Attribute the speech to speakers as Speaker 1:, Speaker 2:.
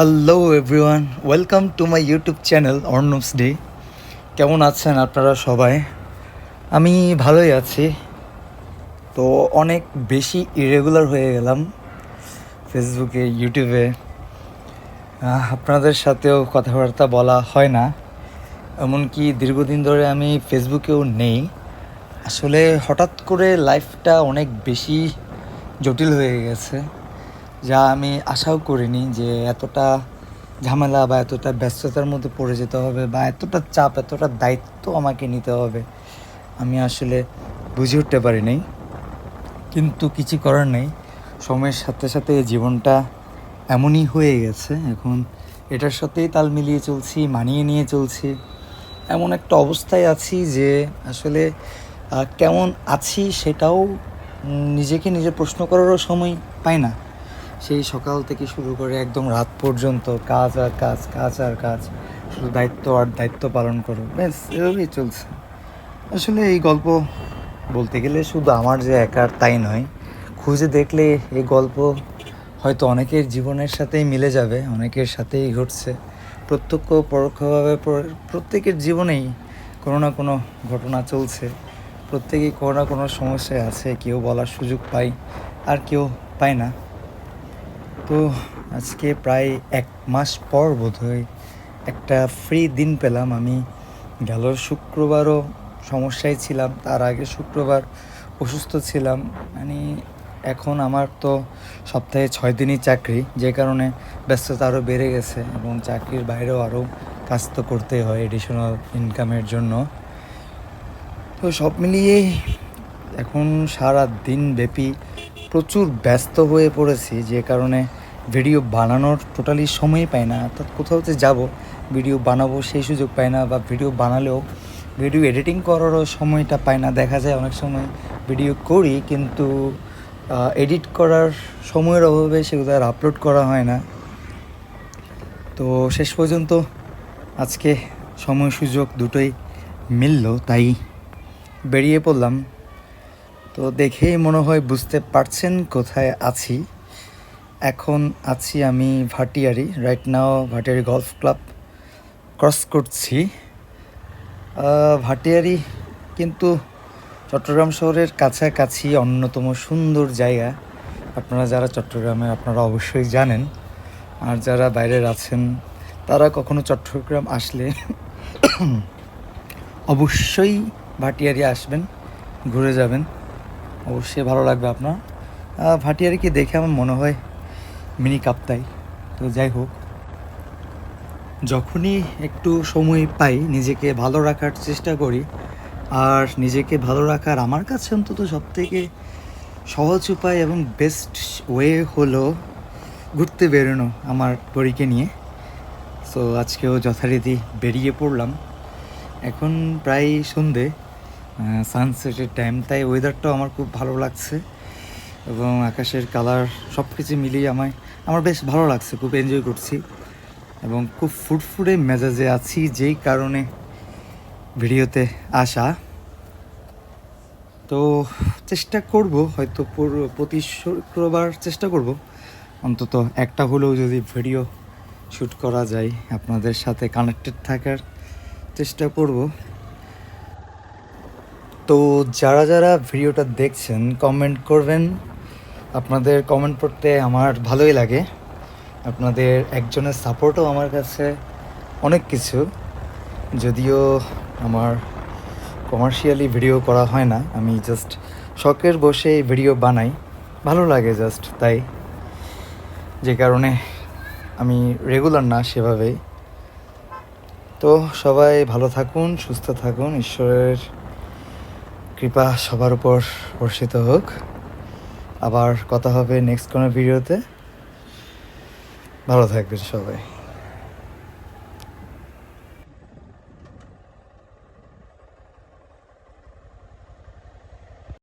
Speaker 1: Hello everyone, welcome to my YouTube channel Arnab's day. কেমন আছেন আপনারা সবাই? আমি ভালোই আছি। তো অনেক বেশি ইরেগুলার হয়ে গেলাম ফেসবুকে, ইউটিউবে। আপনাদের সাথেও কথাবার্তা বলা হয় না, এমনকি দীর্ঘদিন ধরে আমি ফেসবুকেও নেই। আসলে হঠাৎ করে লাইফটা অনেক বেশি জটিল হয়ে গেছে, যা আমি আশাও করিনি যে এতটা ঝামেলা বা এতটা ব্যস্ততার মধ্যে পড়ে যেতে হবে বা এতটা চাপ, এতটা দায়িত্ব আমাকে নিতে হবে। আমি আসলে বুঝে উঠতে পারিনি, কিন্তু কিছু করার নেই। সময়ের সাথে সাথে জীবনটা এমনই হয়ে গেছে। এখন এটার সাথেই তাল মিলিয়ে চলছি, মানিয়ে নিয়ে চলছি। এমন একটা অবস্থায় আছি যে আসলে কেমন আছি সেটাও নিজেকে নিজে প্রশ্ন করারও সময় পাই না। সেই সকাল থেকে শুরু করে একদম রাত পর্যন্ত কাজ আর কাজ, কাজ আর কাজ, শুধু দায়িত্ব আর দায়িত্ব পালন করো, ব্যাস এভাবেই চলছে। আসলে এই গল্প বলতে গেলে শুধু আমার যে একার তাই নয়, খুঁজে দেখলে এই গল্প হয়তো অনেকের জীবনের সাথেই মিলে যাবে, অনেকের সাথেই ঘটছে। প্রত্যক্ষ পরোক্ষভাবে প্রত্যেকের জীবনেই কোনো না কোনো ঘটনা চলছে। প্রত্যেকেই কোনো না কোনো সমস্যায় আছে, কেউ বলার সুযোগ পায় আর কেউ পায় না। তো আজকে প্রায় 1 মাস পর বোধহয় একটা ফ্রি দিন পেলাম। আমি গেল শুক্রবারও সমস্যায় ছিলাম, তার আগে শুক্রবার অসুস্থ ছিলাম। মানে এখন আমার তো সপ্তাহে 6 দিনই চাকরি, যে কারণে ব্যস্ততা আরও বেড়ে গেছে এবং চাকরির বাইরেও আরও কাজ তো করতেই হয় এডিশনাল ইনকামের জন্য। তো সব মিলিয়েই এখন সারা দিন ব্যাপী প্রচুর ব্যস্ত হয়ে পড়েছি, যে কারণে ভিডিও বানানোর টোটালি সময় পাই না। অর্থাৎ কোথাও যে যাব ভিডিও বানাবো সেই সুযোগ পাই না, বা ভিডিও বানালেও ভিডিও এডিটিং করারও সময়টা পাই না। দেখা যায় অনেক সময় ভিডিও করি, কিন্তু এডিট করার সময়ের অভাবে সেগুলো আর আপলোড করা হয় না। তো শেষ পর্যন্ত আজকে সময় সুযোগ দুটোই মিলল, তাই বেরিয়ে পড়লাম। তো দেখেই মনে হয় বুঝতে পারছেন কোথায় আছি। এখন আছি আমি Bhatiary, right now Bhatiary golf club cross করছি। ভাটিয়ারি কিন্তু চট্টগ্রাম শহরের কাছাকাছি অন্যতম সুন্দর জায়গা। আপনারা যারা চট্টগ্রামে, আপনারা অবশ্যই জানেন। আর যারা বাইরের আছেন, তারা কখনো চট্টগ্রাম আসলে অবশ্যই ভাটিয়ারি আসবেন, ঘুরে যাবেন, অবশ্যই ভালো লাগবে আপনার। ভাটিয়ারিকে দেখে আমার মনে হয় মিনি কাপ্তাই। তো যাই হোক, যখনই একটু সময় পাই নিজেকে ভালো রাখার চেষ্টা করি। আর নিজেকে ভালো রাখার আমার কাছে অন্তত সবথেকে সহজ উপায় এবং বেস্ট ওয়ে হলো ঘুরতে বেরোনো আমার পরীকে নিয়ে। সো আজকেও যথারীতি বেরিয়ে পড়লাম। এখন প্রায় সন্ধে, সানসেটের টাইম, তাই ওয়েদারটাও আমার খুব ভালো লাগছে এবং আকাশের কালার সব কিছু মিলিয়ে আমার বেশ ভালো লাগছে, খুব এনজয় করছি এবং খুব ফুরফুরে মেজাজে আছি, যেই কারণে ভিডিওতে আসা। তো চেষ্টা করব হয়তো প্রতি শুক্রবার চেষ্টা করব অন্তত একটা হলেও যদি ভিডিও শ্যুট করা যায়, আপনাদের সাথে কানেক্টেড থাকার চেষ্টা করব। তো যারা যারা ভিডিওটা দেখছেন কমেন্ট করবেন। আপনাদের কমেন্ট পড়তে আমার ভালোই লাগে। আপনাদের একজনের সাপোর্টও আমার কাছে অনেক কিছু। যদিও আমার কমার্শিয়ালি ভিডিও করা হয় না, আমি জাস্ট শখের বসে ভিডিও বানাই, ভালো লাগে জাস্ট তাই, যে কারণে আমি রেগুলার না সেভাবেই। তো সবাই ভালো থাকুন, সুস্থ থাকুন, ঈশ্বরের কৃপা সবার উপর বর্ষিত হোক। আবার কথা হবে নেক্সট কোনো ভিডিওতে। ভালো থাকবেন সবাই।